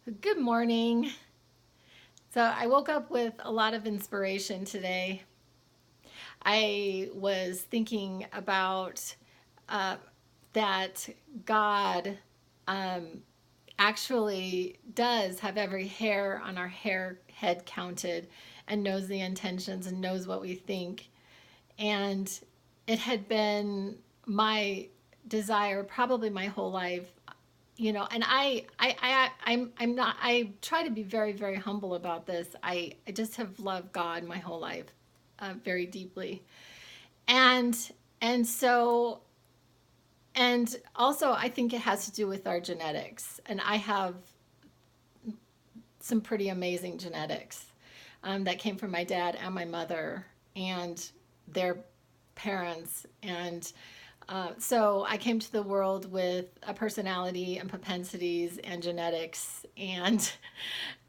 Good morning. So I woke up with a lot of inspiration today. I was thinking about uh, that God um, actually does have every hair on our head counted and knows the intentions and knows what we think. And it had been my desire probably my whole life, and I'm not, I try to be very, very humble about this. I just have loved God my whole life, very deeply. And, and so, and also I think it has to do with our genetics. And I have some pretty amazing genetics that came from my dad and my mother and their parents. And so I came to the world with a personality and propensities and genetics and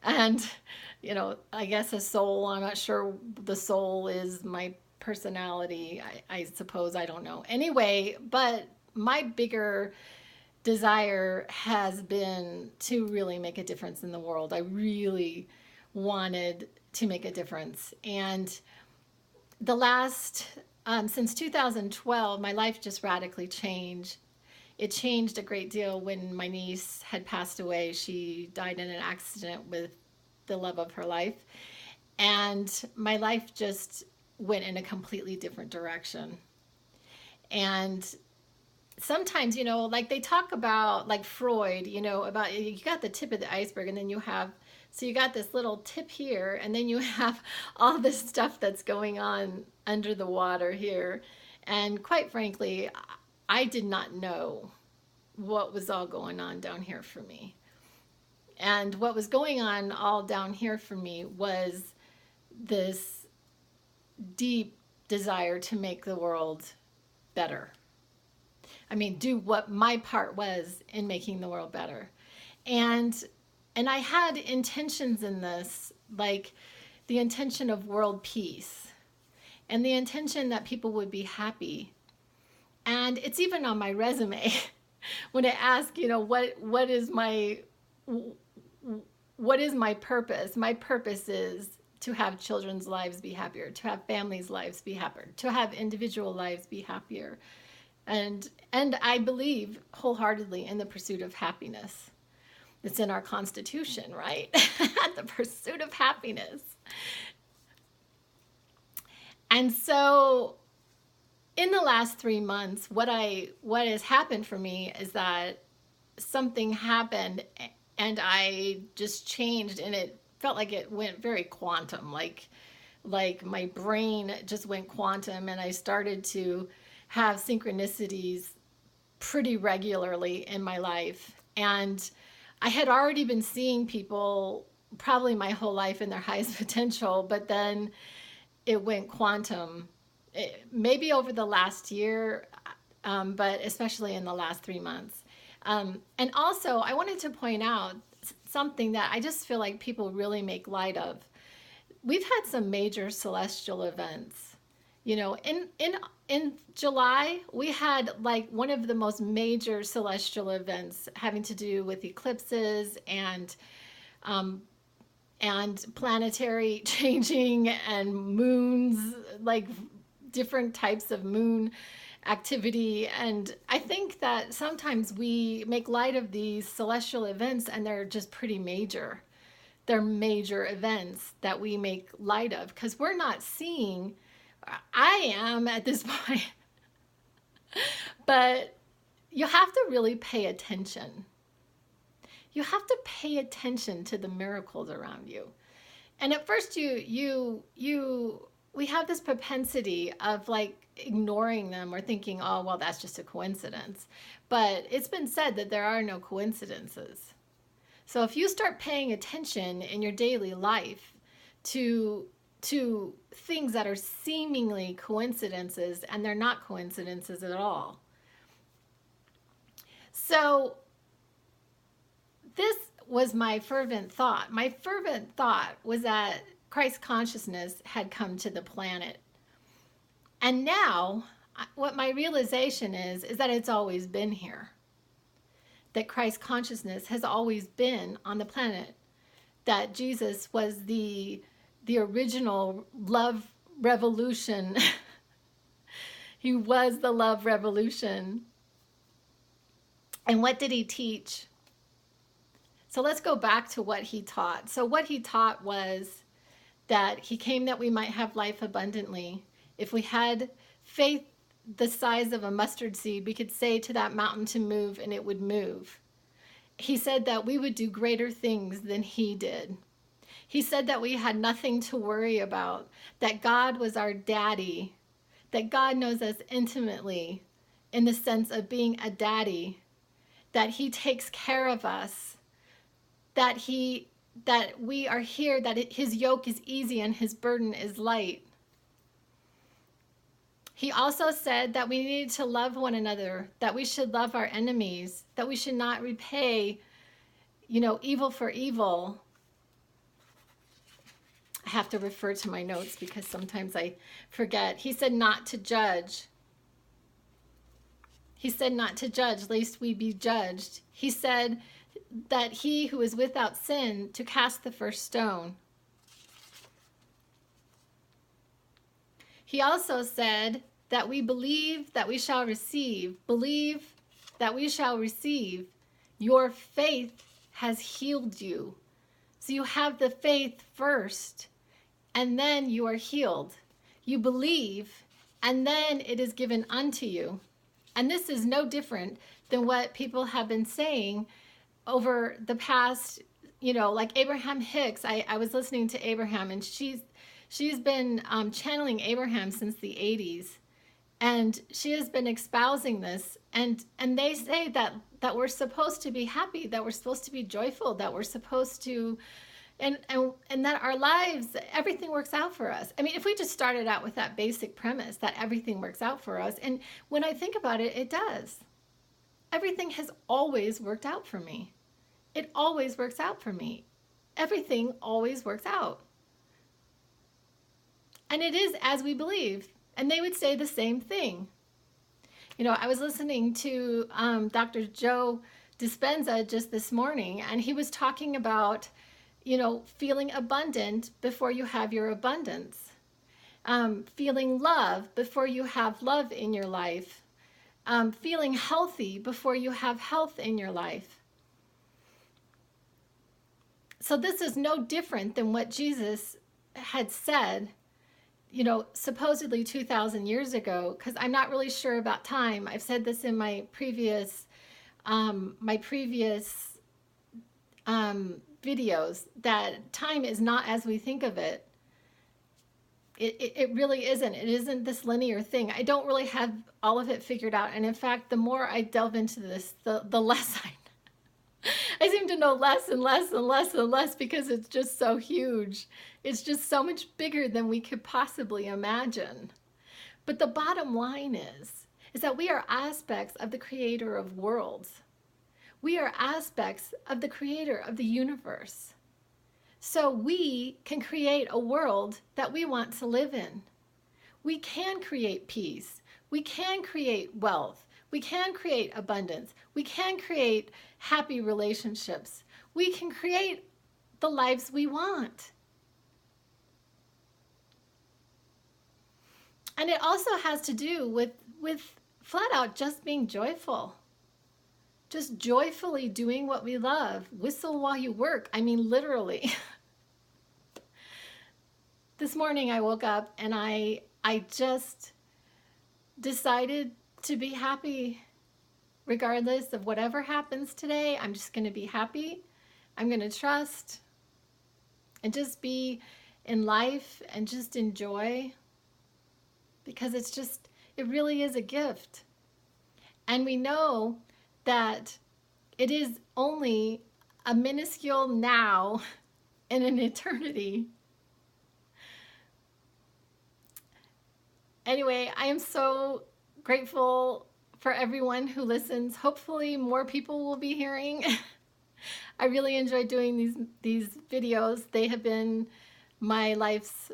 I guess a soul. I'm not sure the soul is my personality. I suppose, I don't know. Anyway, but my bigger desire has been to really make a difference in the world. I really wanted to make a difference. And the last, since 2012, my life just radically changed. It changed a great deal when my niece had passed away. She died in an accident with the love of her life. And my life just went in a completely different direction. And sometimes, like they talk about, like Freud, about you got the tip of the iceberg, and then so you got this little tip here, and then you have all this stuff that's going on under the water here. And quite frankly, I did not know what was all going on down here for me. And what was going on all down here for me was this deep desire to make the world better. I mean, do what my part was in making the world better. And and I had intentions in this, like the intention of world peace and the intention that people would be happy. And it's even on my resume when I ask, what is my purpose? My purpose is to have children's lives be happier, to have families' lives be happier, to have individual lives be happier. And I believe wholeheartedly in the pursuit of happiness. It's in our Constitution, right? The pursuit of happiness. And so in the last 3 months, what has happened for me is that something happened and I just changed, and it felt like it went very quantum, like my brain just went quantum, and I started to have synchronicities pretty regularly in my life. And I had already been seeing people probably my whole life in their highest potential, but then it went quantum, maybe over the last year, but especially in the last 3 months. And also, I wanted to point out something that I just feel like people really make light of. We've had some major celestial events. In July, we had like one of the most major celestial events having to do with eclipses um, and planetary changing and moons, like different types of moon activity. And I think that sometimes we make light of these celestial events, and they're just pretty major. They're major events that we make light of because we're not seeing. I am at this point, but you have to really pay attention. You have to pay attention to the miracles around you. And at first we have this propensity of like ignoring them or thinking, oh, well, that's just a coincidence. But it's been said that there are no coincidences. So if you start paying attention in your daily life to things that are seemingly coincidences, and they're not coincidences at all. So this was my fervent thought. My fervent thought was that Christ consciousness had come to the planet. And now, what my realization is that it's always been here. that Christ consciousness has always been on the planet, that Jesus was the original love revolution. He was the love revolution. And what did he teach? So let's go back to what he taught. So what he taught was that he came that we might have life abundantly. If we had faith the size of a mustard seed, we could say to that mountain to move and it would move. He said that we would do greater things than he did. He said that we had nothing to worry about, that God was our daddy, that God knows us intimately in the sense of being a daddy, that he takes care of us, that we are here, that his yoke is easy and his burden is light. He also said that we needed to love one another, that we should love our enemies, that we should not repay, evil for evil. I have to refer to my notes because sometimes I forget. He said not to judge. He said not to judge, lest we be judged. He said that he who is without sin to cast the first stone. He also said that we believe that we shall receive. Believe that we shall receive. Your faith has healed you. So you have the faith first, and then you are healed. You believe, and then it is given unto you. And this is no different than what people have been saying over the past, like Abraham Hicks. I was listening to Abraham, and she's been channeling Abraham since the 80s. And she has been espousing this. And they say that we're supposed to be happy, that we're supposed to be joyful, that we're supposed to, and that our lives, everything works out for us. I mean, if we just started out with that basic premise that everything works out for us, and when I think about it, it does. Everything has always worked out for me. It always works out for me. Everything always works out. And it is as we believe. And they would say the same thing. I was listening to Dr. Joe Dispenza just this morning, and he was talking about, feeling abundant before you have your abundance. Feeling love before you have love in your life. Feeling healthy before you have health in your life. So this is no different than what Jesus had said, supposedly 2,000 years ago, because I'm not really sure about time. I've said this in my previous videos, that time is not as we think of it. It really isn't. It isn't this linear thing. I don't really have all of it figured out. And in fact, the more I delve into this, the less I seem to know less and less and less and less, because it's just so huge. It's just so much bigger than we could possibly imagine. But the bottom line is that we are aspects of the creator of worlds. We are aspects of the creator of the universe. So we can create a world that we want to live in. We can create peace. We can create wealth. We can create abundance. We can create happy relationships. We can create the lives we want. And it also has to do with flat out just being joyful. Just joyfully doing what we love. Whistle while you work. I mean, literally. This morning I woke up and I just decided to be happy regardless of whatever happens today. I'm just going to be happy. I'm going to trust and just be in life and just enjoy, because it really is a gift. And we know that it is only a minuscule now in an eternity. Anyway, I am so grateful for everyone who listens. Hopefully more people will be hearing. I really enjoy doing these videos. They have been my life's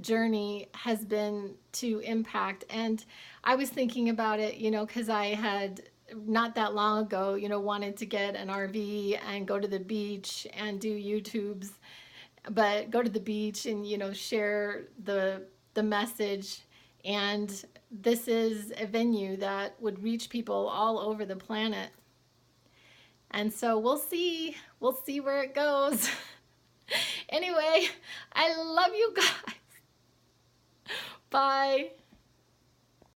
journey has been to impact. And I was thinking about it, because I had not that long ago, wanted to get an RV and go to the beach and do YouTubes, but go to the beach and, share the message. And this is a venue that would reach people all over the planet. And so we'll see where it goes. Anyway, I love you guys. Bye.